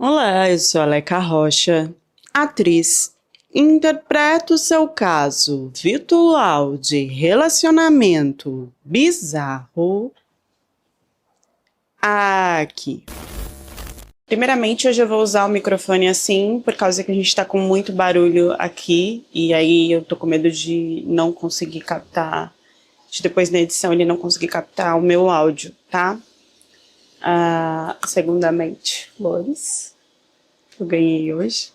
Olá, eu sou a Aleca Rocha, atriz. Interpreto seu caso virtual de relacionamento bizarro aqui. Primeiramente, hoje eu vou usar o microfone assim, por causa que a gente tá com muito barulho aqui, e aí eu tô com medo de não conseguir captar, de depois na edição ele não conseguir captar o meu áudio, tá? Segundamente, flores. Eu ganhei hoje.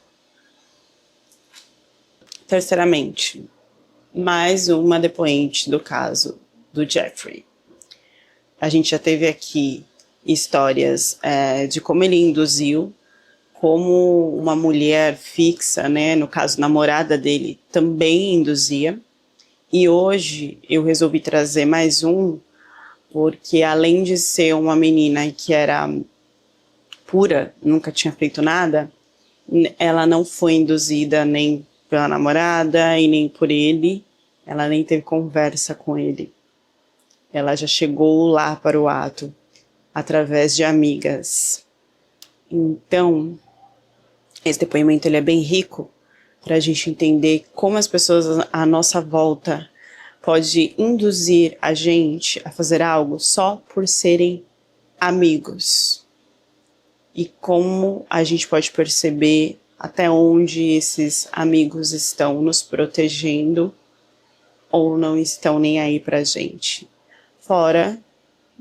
Terceiramente, mais uma depoente do caso do Jeffrey. A gente já teve aqui histórias de como ele induziu, como uma mulher fixa, né, no caso namorada dele, também induzia. E hoje eu resolvi trazer mais um, porque além de ser uma menina que era pura, nunca tinha feito nada, ela não foi induzida nem pela namorada e nem por ele, ela nem teve conversa com ele. Ela já chegou lá para o ato através de amigas. Então, esse depoimento ele é bem rico para a gente entender como as pessoas à nossa volta podem induzir a gente a fazer algo só por serem amigos. E como a gente pode perceber até onde esses amigos estão nos protegendo ou não estão nem aí pra gente. Fora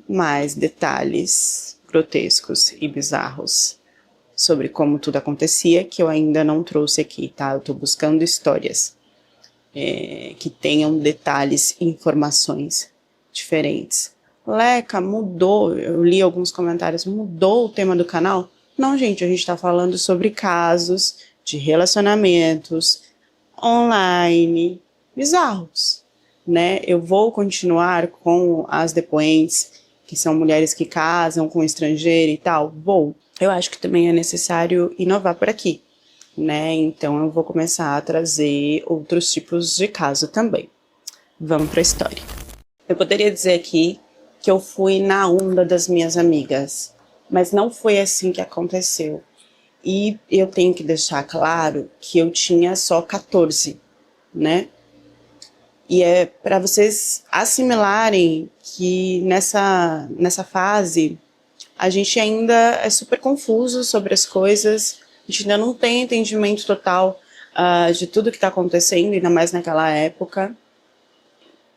mais detalhes grotescos e bizarros sobre como tudo acontecia, que eu ainda não trouxe aqui, tá? Eu tô buscando histórias que tenham detalhes e informações diferentes. Leca, mudou, eu li alguns comentários, mudou o tema do canal? Não, gente, a gente tá falando sobre casos de relacionamentos online bizarros, né? Eu vou continuar com as depoentes, que são mulheres que casam com estrangeiro e tal, vou. Eu acho que também é necessário inovar por aqui, né? Então eu vou começar a trazer outros tipos de caso também. Vamos para a história. Eu poderia dizer aqui que eu fui na onda das minhas amigas, mas não foi assim que aconteceu. E eu tenho que deixar claro que eu tinha só 14, né? E é para vocês assimilarem que nessa fase a gente ainda é super confuso sobre as coisas, a gente ainda não tem entendimento total de tudo que está acontecendo, ainda mais naquela época.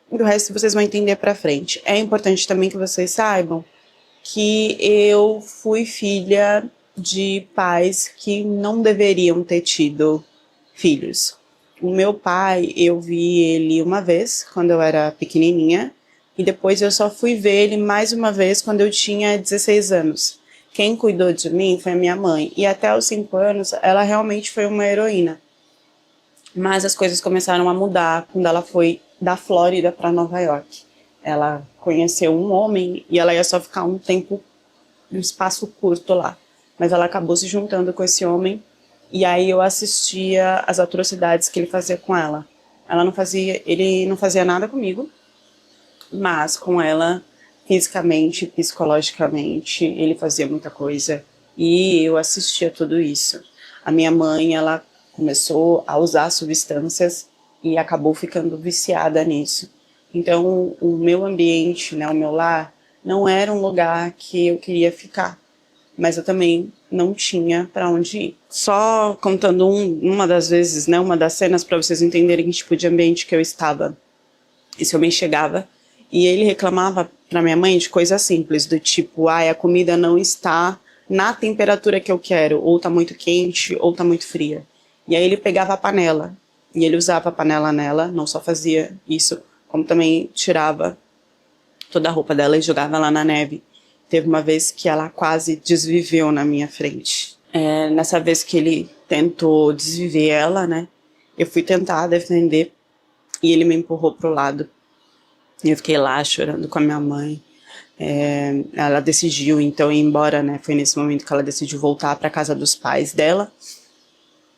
O resto vocês vão entender pra frente. É importante também que vocês saibam que eu fui filha de pais que não deveriam ter tido filhos. O meu pai, eu vi ele uma vez, quando eu era pequenininha, e depois eu só fui ver ele mais uma vez quando eu tinha 16 anos. Quem cuidou de mim foi a minha mãe, e até os 5 anos ela realmente foi uma heroína. Mas as coisas começaram a mudar quando ela foi da Flórida para Nova York. Ela conheceu um homem e ela ia só ficar um espaço curto lá. Mas ela acabou se juntando com esse homem e aí eu assistia as atrocidades que ele fazia com ela. Ele não fazia nada comigo, mas com ela, fisicamente, psicologicamente, ele fazia muita coisa e eu assistia tudo isso. A minha mãe, ela começou a usar substâncias e acabou ficando viciada nisso. Então, o meu ambiente, né, o meu lar, não era um lugar que eu queria ficar, mas eu também não tinha para onde ir. Só contando uma das vezes, né, uma das cenas para vocês entenderem que tipo de ambiente que eu estava. Esse homem chegava e ele reclamava para minha mãe de coisas simples, do tipo, a comida não está na temperatura que eu quero, ou tá muito quente, ou tá muito fria. E aí ele pegava a panela, e ele usava a panela nela, não só fazia isso, como também tirava toda a roupa dela e jogava lá na neve. Teve uma vez que ela quase desviveu na minha frente. Nessa vez que ele tentou desviver ela, né, eu fui tentar defender, e ele me empurrou pro lado. E eu fiquei lá chorando com a minha mãe. Ela decidiu então ir embora, né, foi nesse momento que ela decidiu voltar para casa dos pais dela.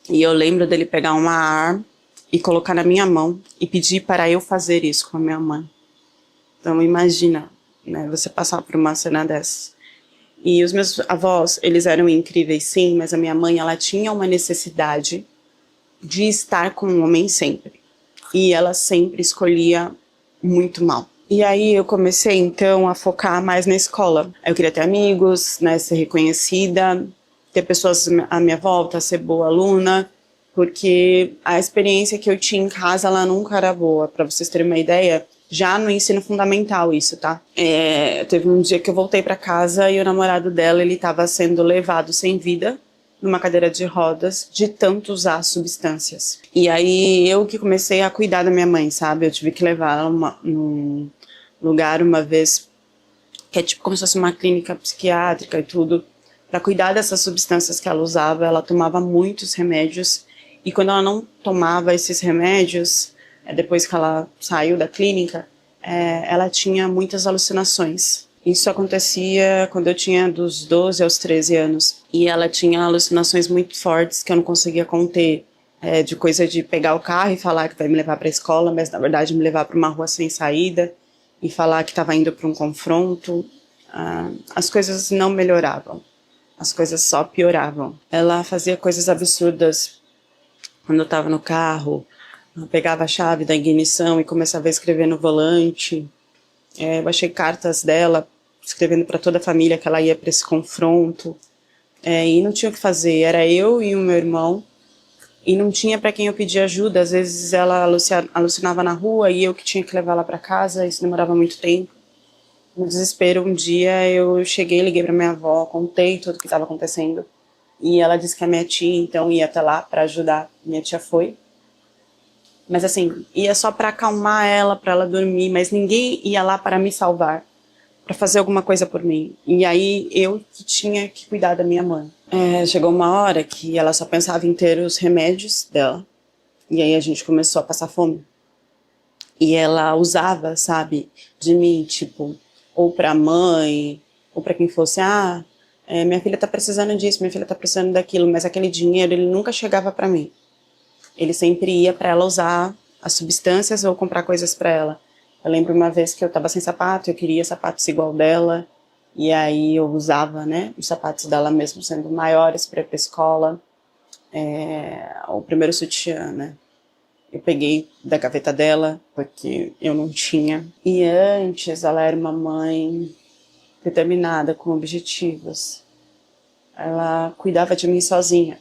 E eu lembro dele pegar uma arma e colocar na minha mão e pedir para eu fazer isso com a minha mãe. Então imagina, né, você passar por uma cena dessa. E os meus avós, eles eram incríveis sim, mas a minha mãe, ela tinha uma necessidade de estar com um homem sempre. E ela sempre escolhia muito mal. E aí eu comecei então a focar mais na escola. Eu queria ter amigos, né, ser reconhecida, ter pessoas à minha volta, ser boa aluna, porque a experiência que eu tinha em casa, ela nunca era boa. Para vocês terem uma ideia, já no ensino fundamental isso, tá? Teve um dia que eu voltei para casa e o namorado dela, ele estava sendo levado sem vida numa cadeira de rodas, de tanto usar substâncias. E aí eu que comecei a cuidar da minha mãe, sabe? Eu tive que levar ela num lugar uma vez, que é tipo como se fosse uma clínica psiquiátrica e tudo, para cuidar dessas substâncias que ela usava. Ela tomava muitos remédios, e quando ela não tomava esses remédios, depois que ela saiu da clínica, ela tinha muitas alucinações. Isso acontecia quando eu tinha dos 12 aos 13 anos. E ela tinha alucinações muito fortes que eu não conseguia conter. De coisa de pegar o carro e falar que vai me levar para a escola, mas na verdade me levar para uma rua sem saída e falar que estava indo para um confronto. As coisas não melhoravam. As coisas só pioravam. Ela fazia coisas absurdas quando eu estava no carro. Eu pegava a chave da ignição e começava a escrever no volante. Eu achei cartas dela escrevendo para toda a família que ela ia para esse confronto, e não tinha o que fazer, era eu e o meu irmão, e não tinha para quem eu pedir ajuda. Às vezes ela alucinava na rua e eu que tinha que levar ela para casa, isso demorava muito tempo. No desespero, um dia eu cheguei, liguei para minha avó, contei tudo o que estava acontecendo, e ela disse que a minha tia então ia até lá para ajudar. Minha tia foi, mas assim, ia só para acalmar ela, para ela dormir, mas ninguém ia lá para me salvar, para fazer alguma coisa por mim. E aí eu que tinha que cuidar da minha mãe. Chegou uma hora que ela só pensava em ter os remédios dela, e aí a gente começou a passar fome. E ela usava, sabe, de mim, tipo, ou pra mãe, ou pra quem fosse, minha filha tá precisando disso, minha filha tá precisando daquilo, mas aquele dinheiro, ele nunca chegava pra mim. Ele sempre ia para ela usar as substâncias ou comprar coisas para ela. Eu lembro uma vez que eu estava sem sapato, eu queria sapatos igual dela, e aí eu usava, né, os sapatos dela mesmo sendo maiores para ir para a escola. O primeiro sutiã, né, eu peguei da gaveta dela, porque eu não tinha. E antes ela era uma mãe determinada, com objetivos. Ela cuidava de mim sozinha.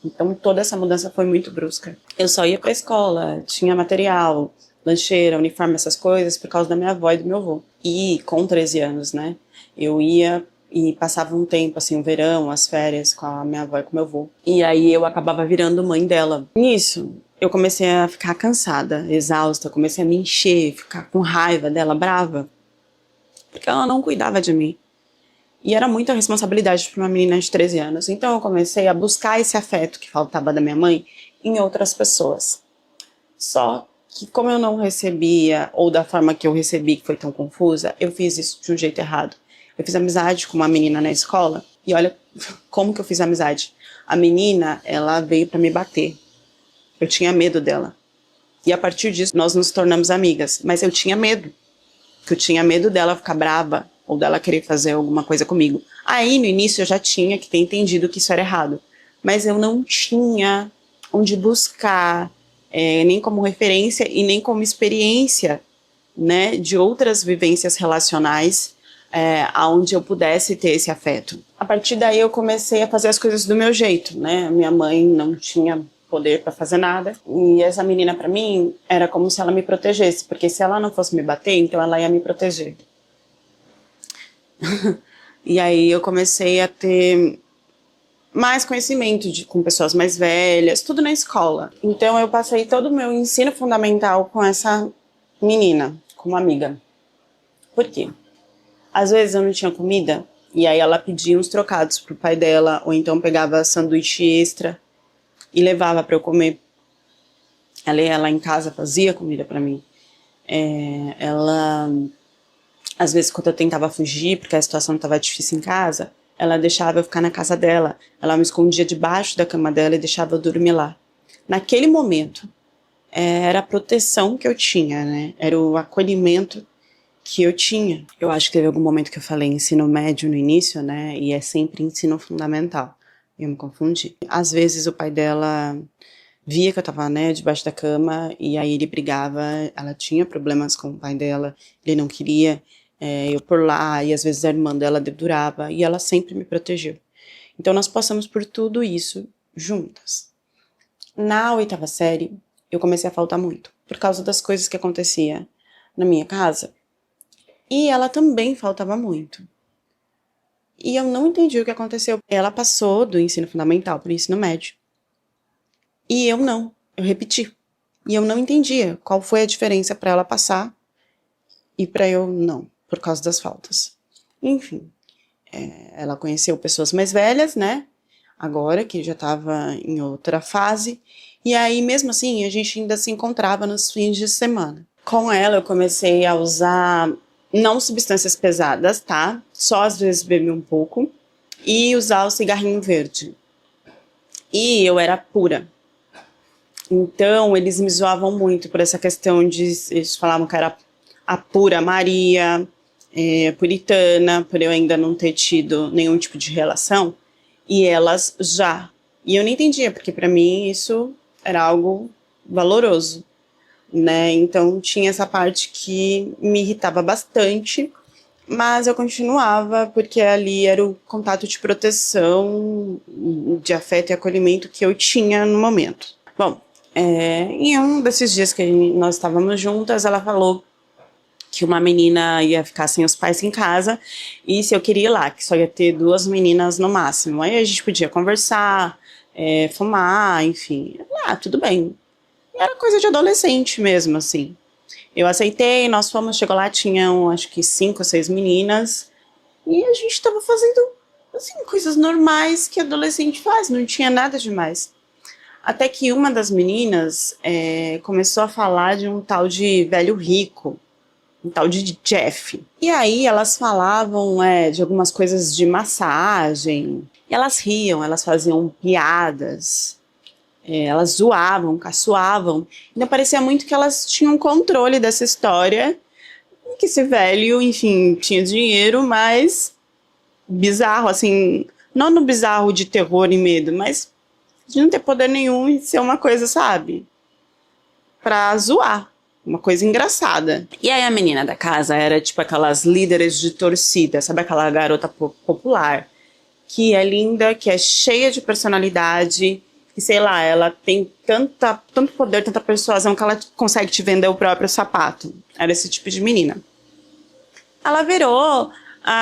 Então toda essa mudança foi muito brusca. Eu só ia para a escola, tinha material, lancheira, uniforme, essas coisas, por causa da minha avó e do meu avô. E com 13 anos, né, eu ia e passava um tempo, assim, o verão, as férias com a minha avó e com o meu avô. E aí eu acabava virando mãe dela. Nisso, eu comecei a ficar cansada, exausta, comecei a me encher, ficar com raiva dela, brava, porque ela não cuidava de mim. E era muita responsabilidade para uma menina de 13 anos. Então eu comecei a buscar esse afeto que faltava da minha mãe em outras pessoas. Só que como eu não recebia, ou da forma que eu recebi, que foi tão confusa, eu fiz isso de um jeito errado. Eu fiz amizade com uma menina na escola, e olha como que eu fiz amizade. A menina, ela veio para me bater. Eu tinha medo dela. E a partir disso, nós nos tornamos amigas. Mas eu tinha medo. Porque eu tinha medo dela ficar brava, ou dela querer fazer alguma coisa comigo. Aí, no início, eu já tinha que ter entendido que isso era errado. Mas eu não tinha onde buscar, nem como referência e nem como experiência, né, de outras vivências relacionais, onde eu pudesse ter esse afeto. A partir daí, eu comecei a fazer as coisas do meu jeito, né? Minha mãe não tinha poder para fazer nada, e essa menina, para mim, era como se ela me protegesse, porque se ela não fosse me bater, então ela ia me proteger. E aí eu comecei a ter mais conhecimento com pessoas mais velhas, tudo na escola. Então eu passei todo o meu ensino fundamental com essa menina, como amiga. Por quê? Às vezes eu não tinha comida, e aí ela pedia uns trocados pro pai dela, ou então pegava sanduíche extra e levava para eu comer. Ela ia lá em casa, fazia comida para mim. Ela, às vezes, quando eu tentava fugir, porque a situação estava difícil em casa, ela deixava eu ficar na casa dela. Ela me escondia debaixo da cama dela e deixava eu dormir lá. Naquele momento, era a proteção que eu tinha, né? Era o acolhimento que eu tinha. Eu acho que teve algum momento que eu falei ensino médio no início, né? E é sempre ensino fundamental. Eu me confundi. Às vezes o pai dela via que eu tava, né, debaixo da cama, e aí ele brigava, ela tinha problemas com o pai dela, ele não queria eu por lá, e às vezes a irmã dela dedurava, e ela sempre me protegeu. Então nós passamos por tudo isso juntas. Na 8ª série, eu comecei a faltar muito, por causa das coisas que acontecia na minha casa, e ela também faltava muito. E eu não entendi o que aconteceu. Ela passou do ensino fundamental para o ensino médio. E eu não, eu repeti. E eu não entendia qual foi a diferença para ela passar e para eu não, por causa das faltas. Enfim, ela conheceu pessoas mais velhas, né? Agora, que já estava em outra fase. E aí, mesmo assim, a gente ainda se encontrava nos fins de semana. Com ela, eu comecei a usar, não substâncias pesadas, tá? Só às vezes beber um pouco. E usar o cigarrinho verde. E eu era pura. Então, eles me zoavam muito por essa questão de... Eles falavam que era a pura Maria, puritana, por eu ainda não ter tido nenhum tipo de relação. E elas já. E eu não entendia, porque para mim isso era algo valoroso, né? Então, tinha essa parte que me irritava bastante, mas eu continuava, porque ali era o contato de proteção, de afeto e acolhimento que eu tinha no momento. Bom, em um desses dias que nós estávamos juntas, ela falou que uma menina ia ficar sem os pais em casa e se eu queria ir lá, que só ia ter 2 meninas no máximo. Aí a gente podia conversar, fumar, enfim. Tudo bem. Era coisa de adolescente mesmo, assim. Eu aceitei, nós fomos, chegou lá, tinham acho que 5 ou 6 meninas e a gente tava fazendo, assim, coisas normais que adolescente faz, não tinha nada demais. Até que uma das meninas começou a falar de um tal de velho rico, um tal de Jeff. E aí elas falavam de algumas coisas de massagem, e elas riam, elas faziam piadas, elas zoavam, caçoavam. Então parecia muito que elas tinham controle dessa história, e que esse velho, enfim, tinha dinheiro, mas bizarro, assim, não no bizarro de terror e medo, mas de não ter poder nenhum e ser uma coisa, sabe? Pra zoar. Uma coisa engraçada. E aí a menina da casa era tipo aquelas líderes de torcida, sabe aquela garota popular? Que é linda, que é cheia de personalidade, que sei lá, ela tem tanto poder, tanta persuasão que ela consegue te vender o próprio sapato. Era esse tipo de menina. Ela virou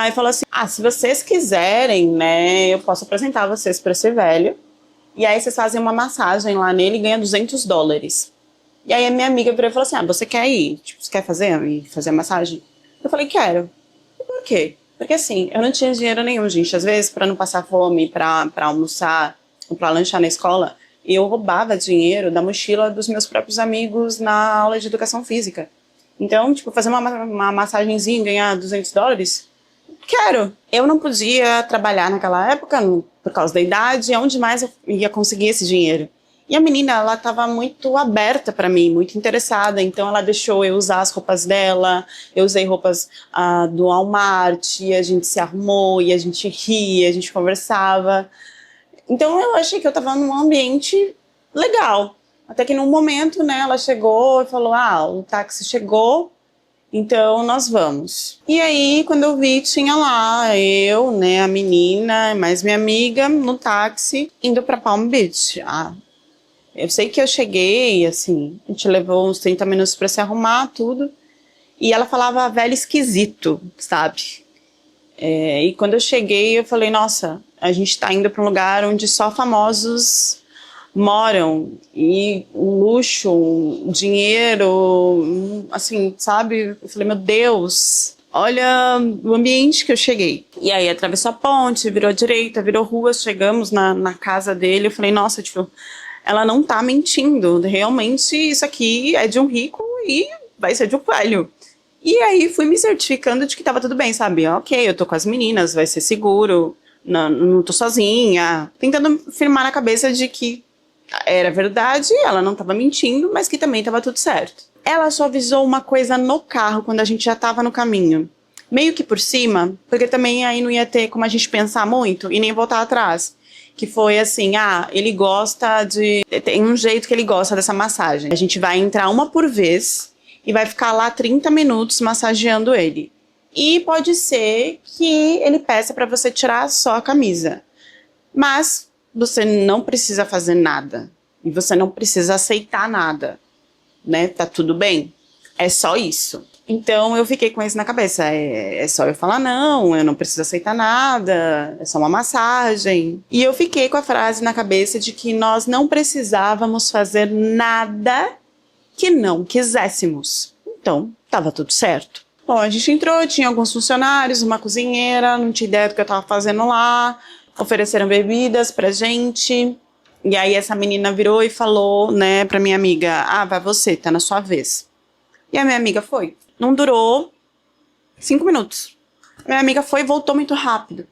e falou assim, se vocês quiserem, né, eu posso apresentar vocês pra esse velho. E aí vocês fazem uma massagem lá nele e ganham $200. E aí a minha amiga virou e falou assim, você quer ir? Tipo, você quer fazer a massagem? Eu falei, quero. E por quê? Porque assim, eu não tinha dinheiro nenhum, gente. Às vezes, pra não passar fome, pra almoçar, ou pra lanchar na escola, eu roubava dinheiro da mochila dos meus próprios amigos na aula de educação física. Então, tipo, fazer uma massagenzinha e ganhar $200, quero. Eu não podia trabalhar naquela época, por causa da idade, onde mais eu ia conseguir esse dinheiro? E a menina, ela estava muito aberta para mim, muito interessada, então ela deixou eu usar as roupas dela, eu usei roupas do Walmart, e a gente se arrumou, e a gente ria, a gente conversava. Então eu achei que eu estava num ambiente legal. Até que num momento, né, ela chegou e falou, o táxi chegou, então nós vamos. E aí, quando eu vi, tinha lá eu, né, a menina, mais minha amiga, no táxi, indo para Palm Beach. Eu sei que eu cheguei, assim, a gente levou uns 30 minutos pra se arrumar, tudo. E ela falava velho esquisito, sabe? E quando eu cheguei, eu falei, nossa, a gente tá indo pra um lugar onde só famosos moram. E luxo, dinheiro, assim, sabe? Eu falei, meu Deus, olha o ambiente que eu cheguei. E aí atravessou a ponte, virou à direita, virou rua, chegamos na casa dele. Eu falei, nossa, tipo... Ela não tá mentindo, realmente isso aqui é de um rico e vai ser de um velho. E aí fui me certificando de que tava tudo bem, sabe? Ok, eu tô com as meninas, vai ser seguro, não tô sozinha. Tentando firmar na cabeça de que era verdade, ela não tava mentindo, mas que também tava tudo certo. Ela só avisou uma coisa no carro, quando a gente já tava no caminho. Meio que por cima, porque também aí não ia ter como a gente pensar muito e nem voltar atrás. Que foi assim, ele gosta de... Tem um jeito que ele gosta dessa massagem. A gente vai entrar uma por vez e vai ficar lá 30 minutos massageando ele. E pode ser que ele peça para você tirar só a camisa. Mas você não precisa fazer nada. E você não precisa aceitar nada, né? Tá tudo bem. É só isso. Então eu fiquei com isso na cabeça. É só eu falar não, eu não preciso aceitar nada, é só uma massagem. E eu fiquei com a frase na cabeça de que nós não precisávamos fazer nada que não quiséssemos. Então, tava tudo certo. Bom, a gente entrou, tinha alguns funcionários, uma cozinheira, não tinha ideia do que eu tava fazendo lá. Ofereceram bebidas pra gente. E aí essa menina virou e falou, né, pra minha amiga, vai você, tá na sua vez. E a minha amiga foi. Não durou 5 minutos. Minha amiga foi e voltou muito rápido.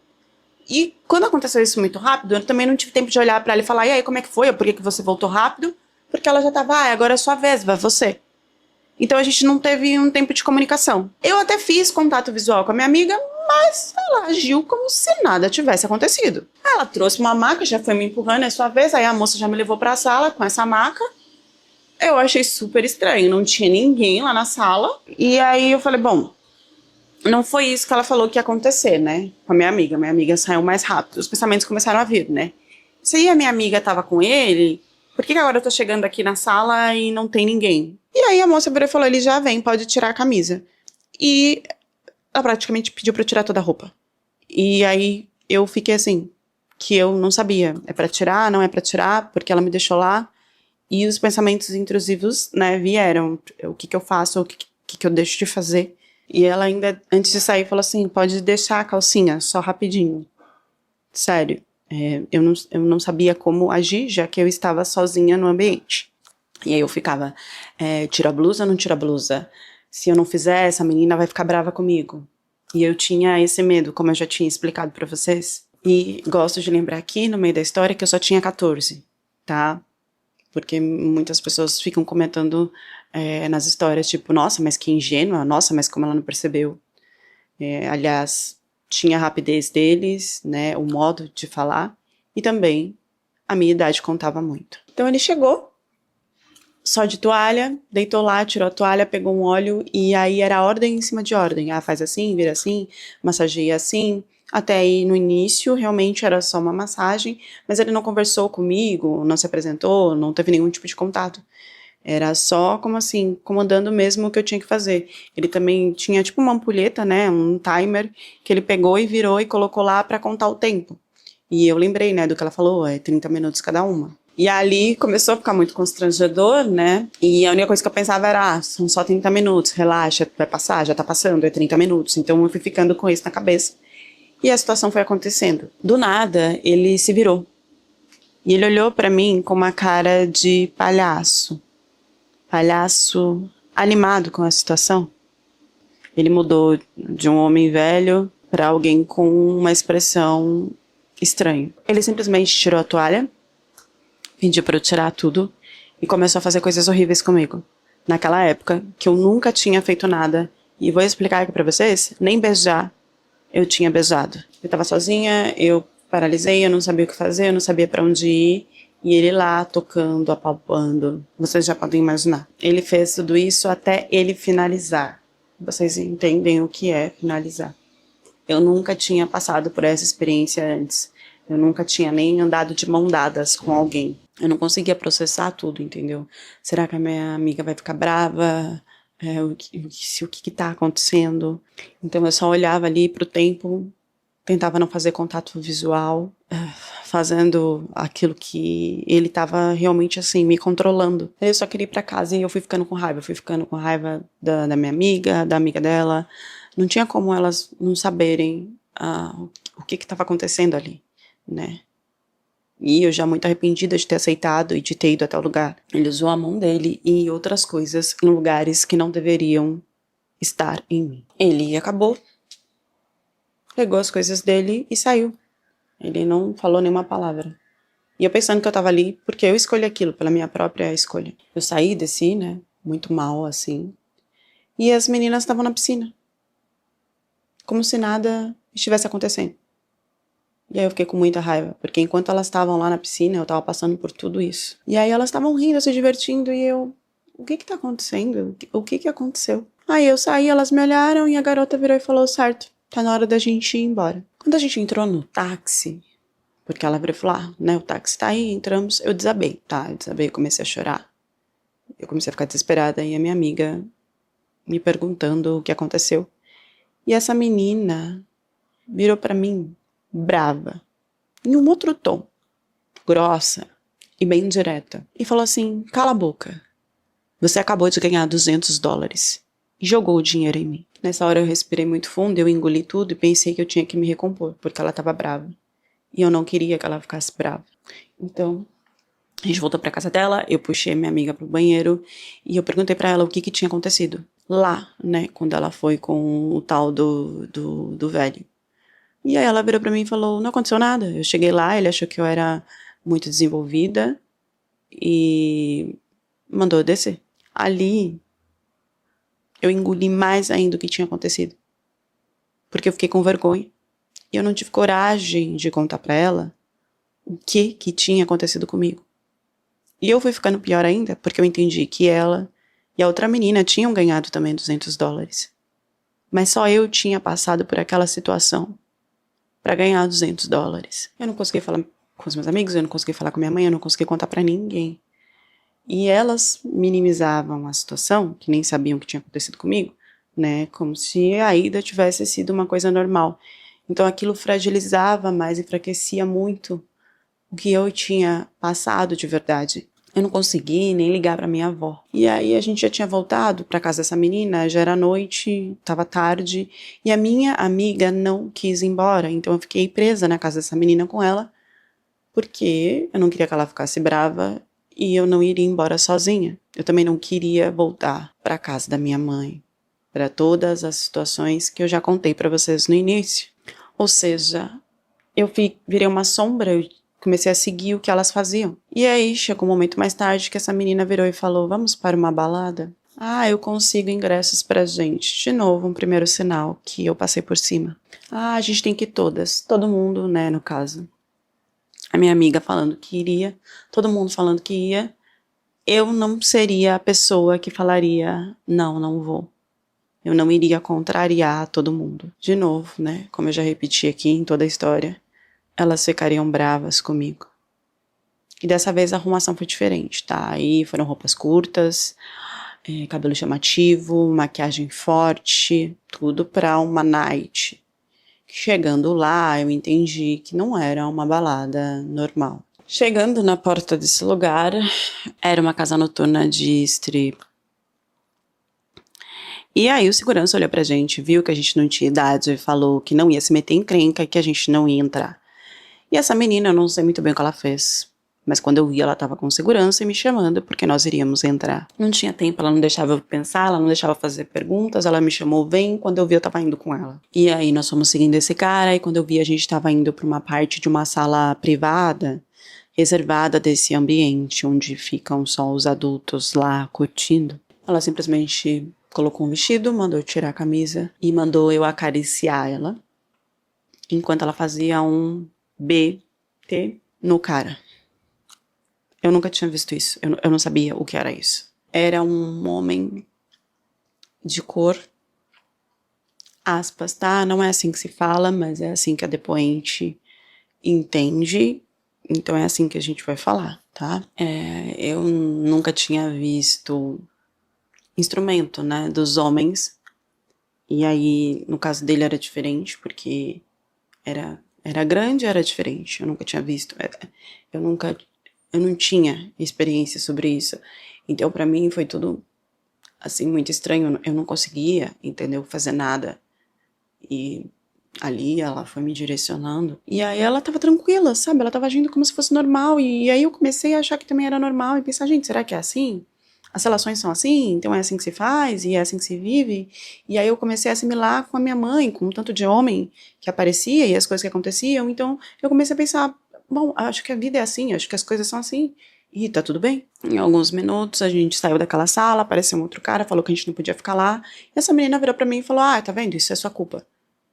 E quando aconteceu isso muito rápido, eu também não tive tempo de olhar pra ela e falar, e aí, como é que foi? Por que você voltou rápido? Porque ela já tava, agora é sua vez, vai você. Então a gente não teve um tempo de comunicação. Eu até fiz contato visual com a minha amiga, mas ela agiu como se nada tivesse acontecido. Ela trouxe uma maca, já foi me empurrando, é sua vez, aí a moça já me levou pra sala com essa maca. Eu achei super estranho, não tinha ninguém lá na sala. E aí eu falei, bom, não foi isso que ela falou que ia acontecer, né? Com a minha amiga. Minha amiga saiu mais rápido. Os pensamentos começaram a vir, né? Se aí a minha amiga tava com ele, por que agora eu tô chegando aqui na sala e não tem ninguém? E aí a moça virou e falou, ele já vem, pode tirar a camisa. E ela praticamente pediu pra eu tirar toda a roupa. E aí eu fiquei assim, que eu não sabia. É pra tirar, não é pra tirar, porque ela me deixou lá. E os pensamentos intrusivos, né, vieram. O que eu faço, o que eu deixo de fazer. E ela ainda, antes de sair, falou assim, pode deixar a calcinha, só rapidinho. Sério, eu não sabia como agir, já que eu estava sozinha no ambiente. E aí eu ficava, tira a blusa ou não tira a blusa? Se eu não fizer, essa menina vai ficar brava comigo. E eu tinha esse medo, como eu já tinha explicado pra vocês. E gosto de lembrar aqui, no meio da história, que eu só tinha 14, tá? Porque muitas pessoas ficam comentando nas histórias, tipo, nossa, mas que ingênua, nossa, mas como ela não percebeu. Aliás, tinha a rapidez deles, né, o modo de falar, e também a minha idade contava muito. Então ele chegou, só de toalha, deitou lá, tirou a toalha, pegou um óleo, e aí era ordem em cima de ordem. Faz assim, vira assim, massageia assim. Até aí, no início, realmente era só uma massagem, mas ele não conversou comigo, não se apresentou, não teve nenhum tipo de contato. Era só, como assim, comandando mesmo o que eu tinha que fazer. Ele também tinha tipo uma ampulheta, né, um timer, que ele pegou e virou e colocou lá pra contar o tempo. E eu lembrei, né, do que ela falou, 30 minutos cada uma. E ali começou a ficar muito constrangedor, né, e a única coisa que eu pensava era, são só 30 minutos, relaxa, vai passar, já tá passando, é 30 minutos. Então eu fui ficando com isso na cabeça. E a situação foi acontecendo. Do nada, ele se virou. E ele olhou pra mim com uma cara de palhaço. Palhaço animado com a situação. Ele mudou de um homem velho pra alguém com uma expressão estranha. Ele simplesmente tirou a toalha, pediu pra eu tirar tudo e começou a fazer coisas horríveis comigo. Naquela época, que eu nunca tinha feito nada. E vou explicar aqui pra vocês, nem beijar eu tinha beijado. Eu tava sozinha, eu paralisei, eu não sabia o que fazer, eu não sabia pra onde ir. E ele lá, tocando, apalpando. Vocês já podem imaginar. Ele fez tudo isso até ele finalizar. Vocês entendem o que é finalizar. Eu nunca tinha passado por essa experiência antes. Eu nunca tinha nem andado de mão dadas com alguém. Eu não conseguia processar tudo, entendeu? Será que a minha amiga vai ficar brava? O que tá acontecendo? Então eu só olhava ali pro tempo, tentava não fazer contato visual, fazendo aquilo que ele tava realmente assim, me controlando. Eu só queria ir pra casa e eu fui ficando com raiva da minha amiga, da amiga dela. Não tinha como elas não saberem o que tava acontecendo ali, né? E eu já muito arrependida de ter aceitado e de ter ido até o lugar. Ele usou a mão dele e outras coisas em lugares que não deveriam estar em mim. Ele acabou, pegou as coisas dele e saiu. Ele não falou nenhuma palavra. E eu pensando que eu tava ali porque eu escolhi aquilo, pela minha própria escolha. Eu saí, desci, né? muito mal, assim. E as meninas estavam na piscina, como se nada estivesse acontecendo. E aí eu fiquei com muita raiva, porque enquanto elas estavam lá na piscina, eu tava passando por tudo isso. E aí elas estavam rindo, se divertindo, e eu... O que tá acontecendo? O que aconteceu? Aí eu saí, elas me olharam, e a garota virou e falou, certo, tá na hora da gente ir embora. Quando a gente entrou no táxi, porque ela virou e falou, né, o táxi tá aí, entramos, eu desabei, tá? Eu desabei, comecei a chorar. Eu comecei a ficar desesperada, e a minha amiga me perguntando o que aconteceu. E essa menina virou pra mim, brava, em um outro tom, grossa e bem direta, e falou assim, cala a boca, você acabou de ganhar $200, e jogou o dinheiro em mim. Nessa hora eu respirei muito fundo, eu engoli tudo e pensei que eu tinha que me recompor, porque ela estava brava, e eu não queria que ela ficasse brava. Então, a gente voltou pra casa dela, eu puxei minha amiga pro banheiro, e eu perguntei pra ela o que tinha acontecido lá, né, quando ela foi com o tal do velho. E aí ela virou pra mim e falou, não aconteceu nada. Eu cheguei lá, ele achou que eu era muito desenvolvida e mandou eu descer. Ali, eu engoli mais ainda o que tinha acontecido. Porque eu fiquei com vergonha. E eu não tive coragem de contar pra ela o que tinha acontecido comigo. E eu fui ficando pior ainda, porque eu entendi que ela e a outra menina tinham ganhado também $200. Mas só eu tinha passado por aquela situação para ganhar $200. Eu não consegui falar com os meus amigos, eu não consegui falar com minha mãe, eu não consegui contar para ninguém. E elas minimizavam a situação, que nem sabiam o que tinha acontecido comigo, né? Como se a ida tivesse sido uma coisa normal. Então aquilo fragilizava mais, enfraquecia muito o que eu tinha passado de verdade. Eu não consegui nem ligar para minha avó. E aí a gente já tinha voltado para casa dessa menina, já era noite, estava tarde, e a minha amiga não quis ir embora, então eu fiquei presa na casa dessa menina com ela, porque eu não queria que ela ficasse brava e eu não iria embora sozinha. Eu também não queria voltar para casa da minha mãe, para todas as situações que eu já contei para vocês no início. Ou seja, eu virei uma sombra, eu comecei a seguir o que elas faziam. E aí chegou um momento mais tarde que essa menina virou e falou, vamos para uma balada? Ah, eu consigo ingressos pra gente. De novo, um primeiro sinal que eu passei por cima. Ah, a gente tem que ir todas. Todo mundo, né, no caso. A minha amiga falando que iria, todo mundo falando que ia. Eu não seria a pessoa que falaria, não, não vou. Eu não iria contrariar todo mundo. De novo, né, como eu já repeti aqui em toda a história, elas ficariam bravas comigo. E dessa vez a arrumação foi diferente, tá? Aí foram roupas curtas, cabelo chamativo, maquiagem forte, tudo pra uma night. Chegando lá, eu entendi que não era uma balada normal. Chegando na porta desse lugar, era uma casa noturna de strip. E aí o segurança olhou pra gente, viu que a gente não tinha idade, falou que não ia se meter em encrenca e que a gente não ia entrar. E essa menina, eu não sei muito bem o que ela fez, mas quando eu vi, ela tava com segurança e me chamando porque nós iríamos entrar. Não tinha tempo, ela não deixava eu pensar, ela não deixava eu fazer perguntas, ela me chamou, vem, quando eu vi, eu tava indo com ela. E aí nós fomos seguindo esse cara, e quando eu vi, a gente tava indo pra uma parte de uma sala privada, reservada desse ambiente, onde ficam só os adultos lá curtindo. Ela simplesmente colocou um vestido, mandou eu tirar a camisa e mandou eu acariciar ela, enquanto ela fazia um BT no cara. Eu nunca tinha visto isso. Eu não sabia o que era isso. Era um homem de cor, aspas, tá? Não é assim que se fala, mas é assim que a depoente entende. Então é assim que a gente vai falar, tá? Eu nunca tinha visto instrumento, né, dos homens. E aí, no caso dele era diferente, porque era grande, era diferente. Eu nunca tinha visto. Eu não tinha experiência sobre isso. Então, pra mim, foi tudo, assim, muito estranho. Eu não conseguia, entendeu? Fazer nada. E ali ela foi me direcionando. E aí ela tava tranquila, sabe? Ela tava agindo como se fosse normal. E aí eu comecei a achar que também era normal. E pensar, gente, será que é assim? As relações são assim? Então é assim que se faz? E é assim que se vive? E aí eu comecei a assimilar com a minha mãe, com um tanto de homem que aparecia e as coisas que aconteciam. Então eu comecei a pensar, bom, acho que a vida é assim, acho que as coisas são assim. e tá tudo bem. Em alguns minutos a gente saiu daquela sala, apareceu um outro cara, falou que a gente não podia ficar lá. E essa menina virou pra mim e falou, tá vendo, isso é sua culpa.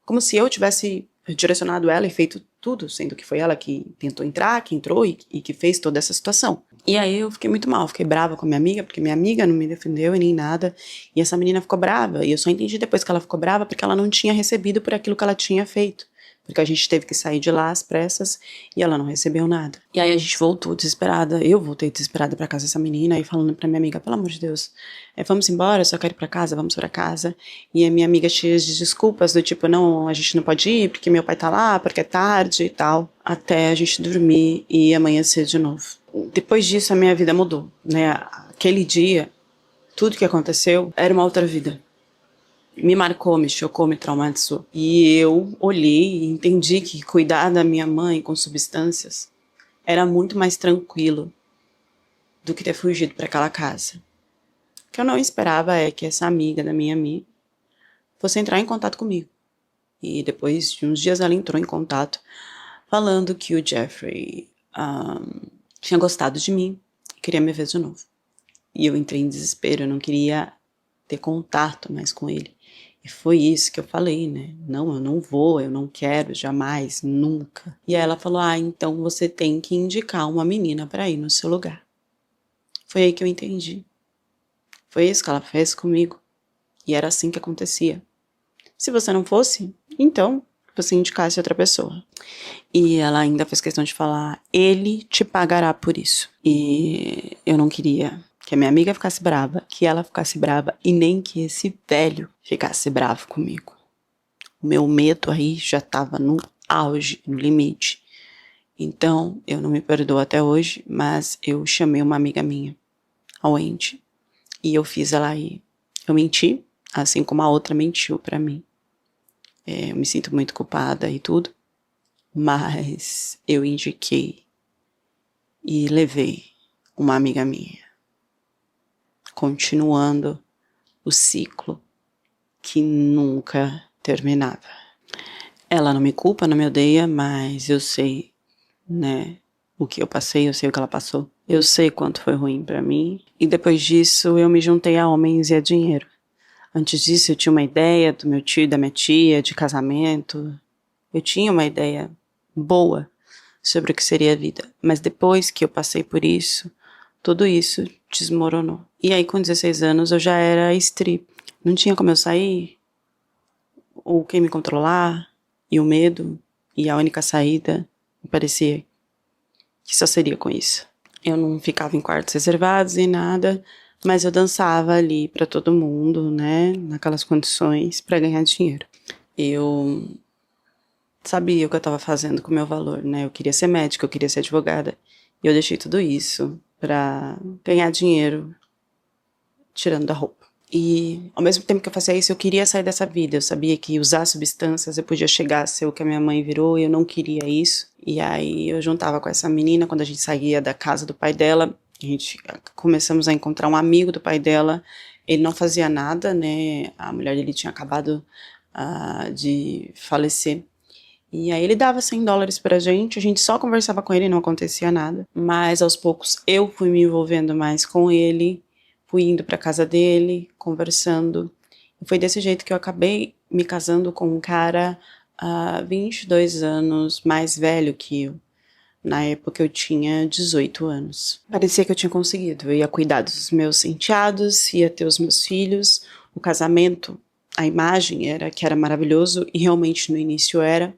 Como se eu tivesse direcionado ela e feito tudo, sendo que foi ela que tentou entrar, que entrou e que fez toda essa situação. E aí eu fiquei muito mal, fiquei brava com a minha amiga, porque minha amiga não me defendeu e nem nada. E essa menina ficou brava, e eu só entendi depois que ela ficou brava porque ela não tinha recebido por aquilo que ela tinha feito. Porque a gente teve que sair de lá às pressas e ela não recebeu nada. E aí a gente voltou desesperada, eu voltei desesperada pra casa dessa menina e falando pra minha amiga, pelo amor de Deus, vamos embora, eu só quero ir pra casa, vamos pra casa. E a minha amiga cheia de desculpas, do tipo, não, a gente não pode ir porque meu pai tá lá, porque é tarde e tal. Até a gente dormir e amanhecer de novo. Depois disso a minha vida mudou, né? Aquele dia, tudo que aconteceu era uma outra vida. Me marcou, me chocou, me traumatizou. E eu olhei e entendi que cuidar da minha mãe com substâncias era muito mais tranquilo do que ter fugido para aquela casa. O que eu não esperava é que essa amiga da minha amiga fosse entrar em contato comigo. E depois de uns dias ela entrou em contato falando que o Jeffrey tinha gostado de mim e queria me ver de novo. E eu entrei em desespero, eu não queria ter contato mais com ele. E foi isso que eu falei, né? Não, eu não vou, eu não quero, jamais, nunca. E aí ela falou, então você tem que indicar uma menina para ir no seu lugar. Foi aí que eu entendi. Foi isso que ela fez comigo. E era assim que acontecia. Se você não fosse, então você indicasse outra pessoa. E ela ainda fez questão de falar, ele te pagará por isso. E eu não queria que a minha amiga ficasse brava, que ela ficasse brava e nem que esse velho ficasse bravo comigo. O meu medo aí já estava no auge, no limite. Então, eu não me perdoo até hoje, mas eu chamei uma amiga minha, a Wendy, e eu fiz ela ir. Eu menti, assim como a outra mentiu pra mim. Eu me sinto muito culpada e tudo, mas eu indiquei e levei uma amiga minha, continuando o ciclo que nunca terminava. Ela não me culpa, não me odeia, mas eu sei, né, o que eu passei, eu sei o que ela passou. Eu sei quanto foi ruim pra mim. E depois disso eu me juntei a homens e a dinheiro. Antes disso eu tinha uma ideia do meu tio e da minha tia, de casamento. Eu tinha uma ideia boa sobre o que seria a vida. Mas depois que eu passei por isso, tudo isso desmoronou. E aí com 16 anos eu já era strip. Não tinha como eu sair, ou quem me controlar, e o medo, e a única saída me parecia que só seria com isso. Eu não ficava em quartos reservados e nada, mas eu dançava ali pra todo mundo, né, naquelas condições, pra ganhar dinheiro. Eu sabia o que eu tava fazendo com o meu valor, né, eu queria ser médica, eu queria ser advogada, e eu deixei tudo isso pra ganhar dinheiro tirando da roupa. E ao mesmo tempo que eu fazia isso, eu queria sair dessa vida. Eu sabia que usar substâncias eu podia chegar a ser o que a minha mãe virou e eu não queria isso. E aí eu juntava com essa menina, quando a gente saía da casa do pai dela, a gente começamos a encontrar um amigo do pai dela. Ele não fazia nada, né? A mulher dele tinha acabado de falecer. E aí ele dava $100 pra gente, a gente só conversava com ele, não acontecia nada. Mas aos poucos eu fui me envolvendo mais com ele, fui indo pra casa dele, conversando. E foi desse jeito que eu acabei me casando com um cara 22 anos mais velho que eu. Na época eu tinha 18 anos. Parecia que eu tinha conseguido. Eu ia cuidar dos meus enteados, ia ter os meus filhos. O casamento, a imagem era que era maravilhoso, e realmente no início era.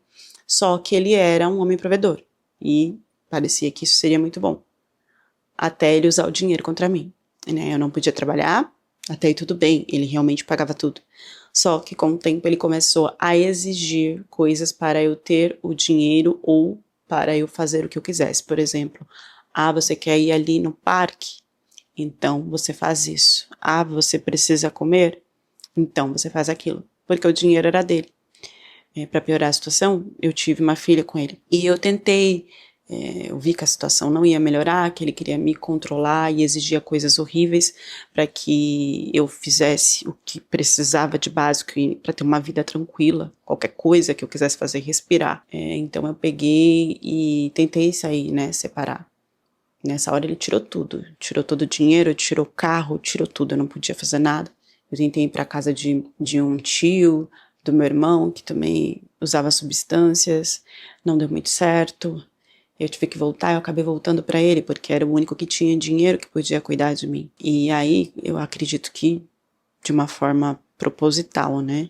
Só que ele era um homem provedor. E parecia que isso seria muito bom. Até ele usar o dinheiro contra mim. Né? Eu não podia trabalhar, até aí tudo bem, ele realmente pagava tudo. Só que com o tempo ele começou a exigir coisas para eu ter o dinheiro ou para eu fazer o que eu quisesse. Por exemplo, você quer ir ali no parque? Então você faz isso. Você precisa comer? Então você faz aquilo. Porque o dinheiro era dele. Para piorar a situação, eu tive uma filha com ele. E eu tentei, eu vi que a situação não ia melhorar, que ele queria me controlar e exigia coisas horríveis para que eu fizesse o que precisava de básico para ter uma vida tranquila, qualquer coisa que eu quisesse fazer, respirar. Então eu peguei e tentei sair, né, separar. Nessa hora ele tirou tudo. Tirou todo o dinheiro, tirou o carro, tirou tudo. Eu não podia fazer nada. Eu tentei ir para casa de um tio, do meu irmão, que também usava substâncias. Não deu muito certo. Eu tive que voltar, eu acabei voltando para ele, porque era o único que tinha dinheiro, que podia cuidar de mim. E aí, eu acredito que, de uma forma proposital, né?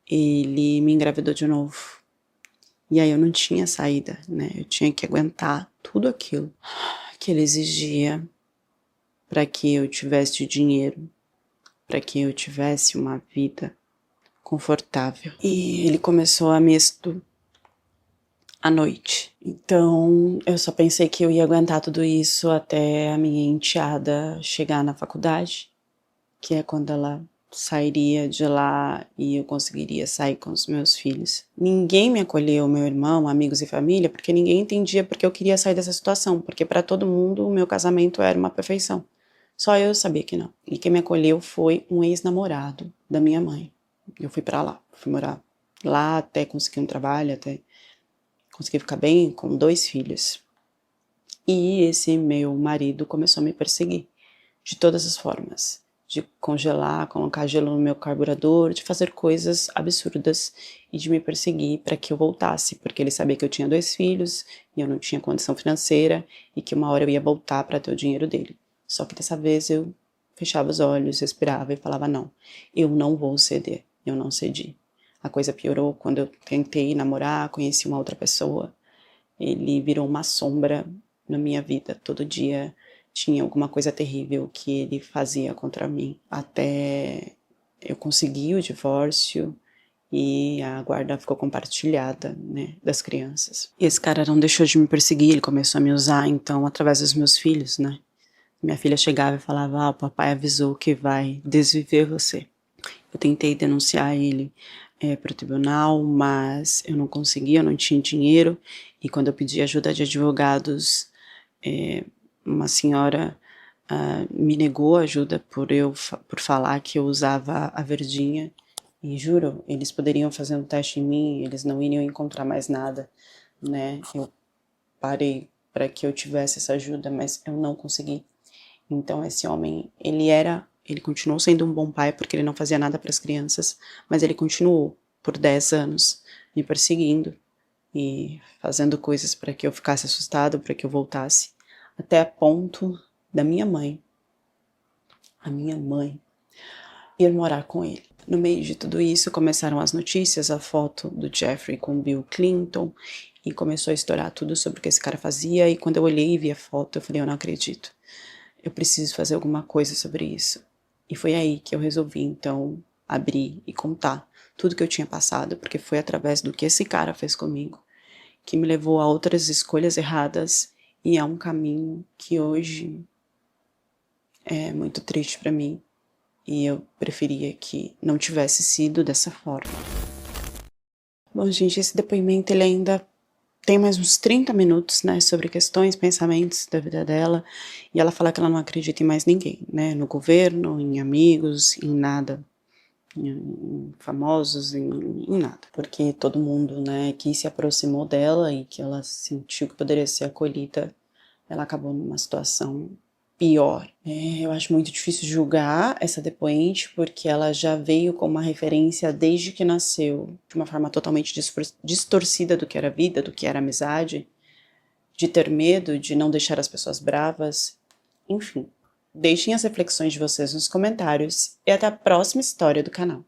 Ele me engravidou de novo. E aí eu não tinha saída, né? Eu tinha que aguentar tudo aquilo que ele exigia para que eu tivesse dinheiro, para que eu tivesse uma vida confortável. E ele começou a me estuprar à noite. Então, eu só pensei que eu ia aguentar tudo isso até a minha enteada chegar na faculdade, que é quando ela sairia de lá e eu conseguiria sair com os meus filhos. Ninguém me acolheu, meu irmão, amigos e família, porque ninguém entendia porque eu queria sair dessa situação, porque para todo mundo o meu casamento era uma perfeição. Só eu sabia que não. E quem me acolheu foi um ex-namorado da minha mãe. Eu fui para lá, fui morar lá até conseguir um trabalho, até consegui ficar bem com 2 filhos. E esse meu marido começou a me perseguir de todas as formas. De congelar, colocar gelo no meu carburador, de fazer coisas absurdas e de me perseguir para que eu voltasse, porque ele sabia que eu tinha 2 filhos e eu não tinha condição financeira e que uma hora eu ia voltar para ter o dinheiro dele. Só que dessa vez eu fechava os olhos, respirava e falava: não, eu não vou ceder, eu não cedi. A coisa piorou quando eu tentei namorar, conheci uma outra pessoa. Ele virou uma sombra na minha vida. Todo dia tinha alguma coisa terrível que ele fazia contra mim. Até eu conseguir o divórcio e a guarda ficou compartilhada, né, das crianças. E esse cara não deixou de me perseguir, ele começou a me usar, então, através dos meus filhos, né. Minha filha chegava e falava: o papai avisou que vai desviver você. Eu tentei denunciar ele para o tribunal, mas eu não conseguia, eu não tinha dinheiro. E quando eu pedi ajuda de advogados, uma senhora me negou ajuda por falar que eu usava a verdinha. E juro, eles poderiam fazer um teste em mim, eles não iriam encontrar mais nada, né? Eu parei para que eu tivesse essa ajuda, mas eu não consegui. Então esse homem, ele continuou sendo um bom pai porque ele não fazia nada para as crianças, mas ele continuou por 10 anos me perseguindo e fazendo coisas para que eu ficasse assustado, para que eu voltasse, até a ponto da a minha mãe, ir morar com ele. No meio de tudo isso começaram as notícias, a foto do Jeffrey com Bill Clinton, e começou a estourar tudo sobre o que esse cara fazia, e quando eu olhei e vi a foto, eu falei: eu não acredito. Eu preciso fazer alguma coisa sobre isso. E foi aí que eu resolvi, então, abrir e contar tudo que eu tinha passado, porque foi através do que esse cara fez comigo que me levou a outras escolhas erradas e a um caminho que hoje é muito triste para mim. E eu preferia que não tivesse sido dessa forma. Bom, gente, esse depoimento ele ainda tem mais uns 30 minutos, né, sobre questões, pensamentos da vida dela, e ela fala que ela não acredita em mais ninguém, né, no governo, em amigos, em nada, em famosos, em nada, porque todo mundo, né, que se aproximou dela e que ela sentiu que poderia ser acolhida, ela acabou numa situação pior. Eu acho muito difícil julgar essa depoente, porque ela já veio com uma referência desde que nasceu, de uma forma totalmente distorcida do que era vida, do que era amizade, de ter medo, de não deixar as pessoas bravas. Enfim, deixem as reflexões de vocês nos comentários e até a próxima história do canal.